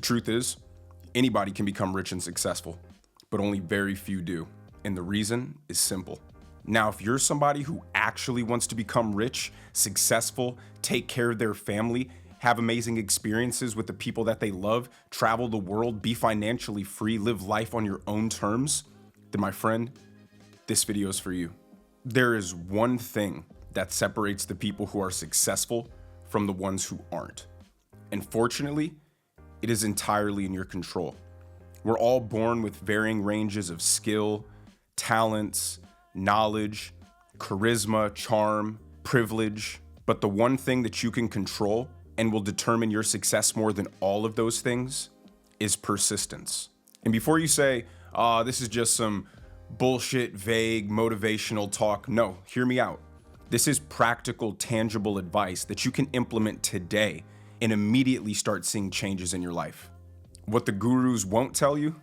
truth is, anybody can become rich and successful, but only very few do. And the reason is simple. Now, if you're somebody who actually wants to become rich, successful, take care of their family, have amazing experiences with the people that they love, travel the world, be financially free, live life on your own terms, then my friend, this video is for you. There is one thing that separates the people who are successful from the ones who aren't. And fortunately, it is entirely in your control. We're all born with varying ranges of skill, talents, knowledge, charisma, charm, privilege. But the one thing that you can control and will determine your success more than all of those things is persistence. And before you say, this is just some bullshit, vague, motivational talk, no, hear me out. This is practical, tangible advice that you can implement today and immediately start seeing changes in your life. What the gurus won't tell you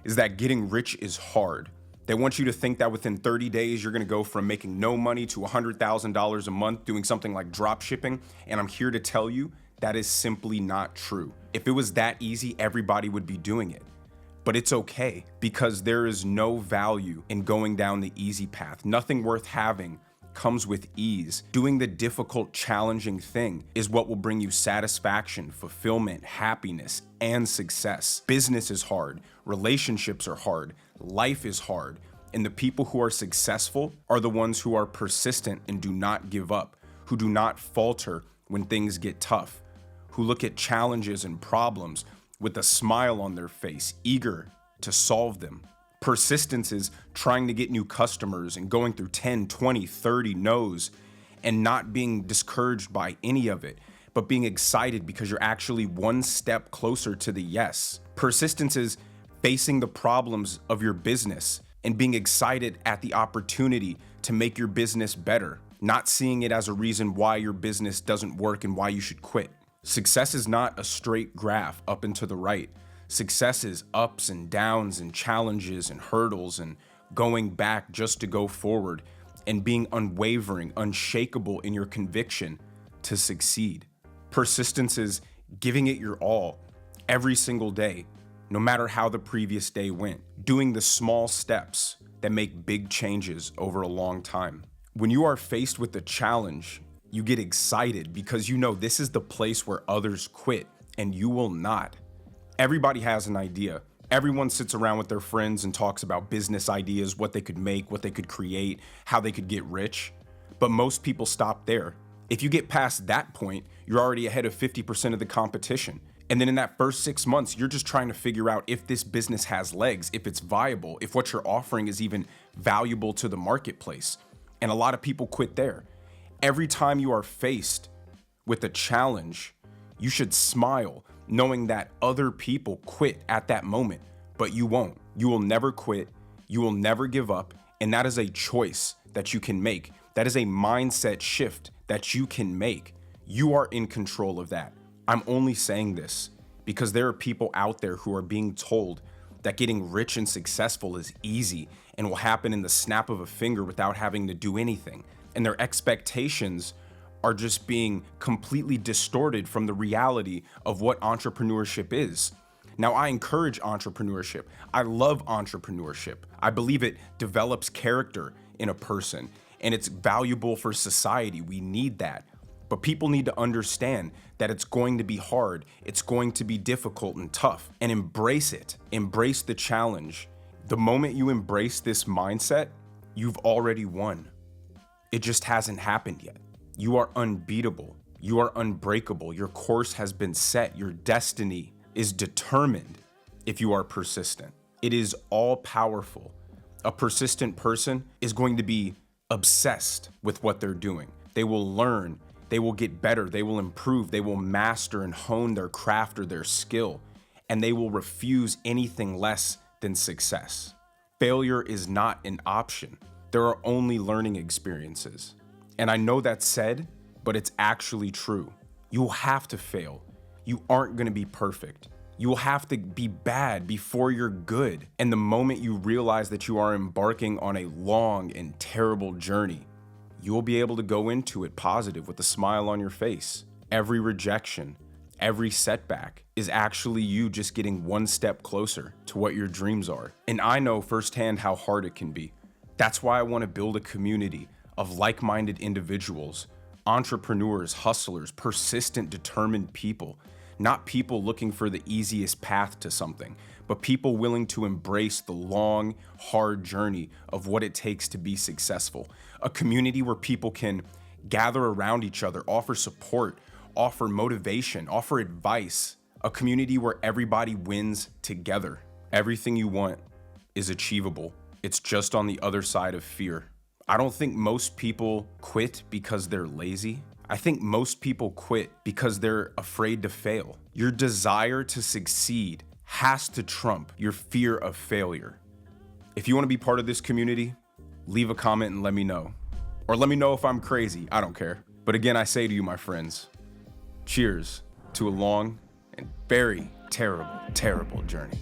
is that getting rich is hard. They want you to think that within 30 days, you're gonna go from making no money to $100,000 a month doing something like drop shipping. And I'm here to tell you that is simply not true. If it was that easy, everybody would be doing it. But it's okay, because there is no value in going down the easy path. Nothing worth having comes with ease. Doing the difficult, challenging thing is what will bring you satisfaction, fulfillment, happiness, and success. Business is hard, relationships are hard, life is hard, and the people who are successful are the ones who are persistent and do not give up, who do not falter when things get tough, who look at challenges and problems with a smile on their face, eager to solve them. Persistence is trying to get new customers and going through 10, 20, 30 no's and not being discouraged by any of it, but being excited because you're actually one step closer to the yes. Persistence is facing the problems of your business and being excited at the opportunity to make your business better, not seeing it as a reason why your business doesn't work and why you should quit. Success is not a straight graph up and to the right. Success is ups and downs and challenges and hurdles and going back just to go forward and being unwavering, unshakable in your conviction to succeed. Persistence is giving it your all every single day, no matter how the previous day went, doing the small steps that make big changes over a long time. When you are faced with a challenge, you get excited because you know this is the place where others quit and you will not. Everybody has an idea. Everyone sits around with their friends and talks about business ideas, what they could make, what they could create, how they could get rich. But most people stop there. If you get past that point, you're already ahead of 50% of the competition. And then in that first 6 months, you're just trying to figure out if this business has legs, if it's viable, if what you're offering is even valuable to the marketplace. And a lot of people quit there. Every time you are faced with a challenge, you should smile, knowing that other people quit at that moment, but you won't. You will never quit. You will never give up. And that is a choice that you can make. That is a mindset shift that you can make. You are in control of that. I'm only saying this because there are people out there who are being told that getting rich and successful is easy and will happen in the snap of a finger without having to do anything. And their expectations are just being completely distorted from the reality of what entrepreneurship is. Now, I encourage entrepreneurship. I love entrepreneurship. I believe it develops character in a person and it's valuable for society. We need that. But people need to understand that it's going to be hard. It's going to be difficult and tough, and embrace it. Embrace the challenge. The moment you embrace this mindset, you've already won. It just hasn't happened yet. You are unbeatable. You are unbreakable. Your course has been set. Your destiny is determined if you are persistent. It is all powerful. A persistent person is going to be obsessed with what they're doing. They will learn. They will get better. They will improve. They will master and hone their craft or their skill, and they will refuse anything less than success. Failure is not an option. There are only learning experiences. And I know that's said, but it's actually true. You'll have to fail. You aren't going to be perfect. You will have to be bad before you're good. And the moment you realize that you are embarking on a long and terrible journey, you will be able to go into it positive with a smile on your face. Every rejection, Every setback is actually you just getting one step closer to what your dreams are. And I know firsthand how hard it can be. That's why I want to build a community of like-minded individuals, entrepreneurs, hustlers, persistent, determined people. Not people looking for the easiest path to something, but people willing to embrace the long, hard journey of what it takes to be successful. A community where people can gather around each other, offer support, offer motivation, offer advice. A community where everybody wins together. Everything you want is achievable. It's just on the other side of fear. I don't think most people quit because they're lazy. I think most people quit because they're afraid to fail. Your desire to succeed has to trump your fear of failure. If you want to be part of this community, leave a comment and let me know. Or let me know if I'm crazy, I don't care. But again, I say to you, my friends, cheers to a long and very terrible, terrible journey.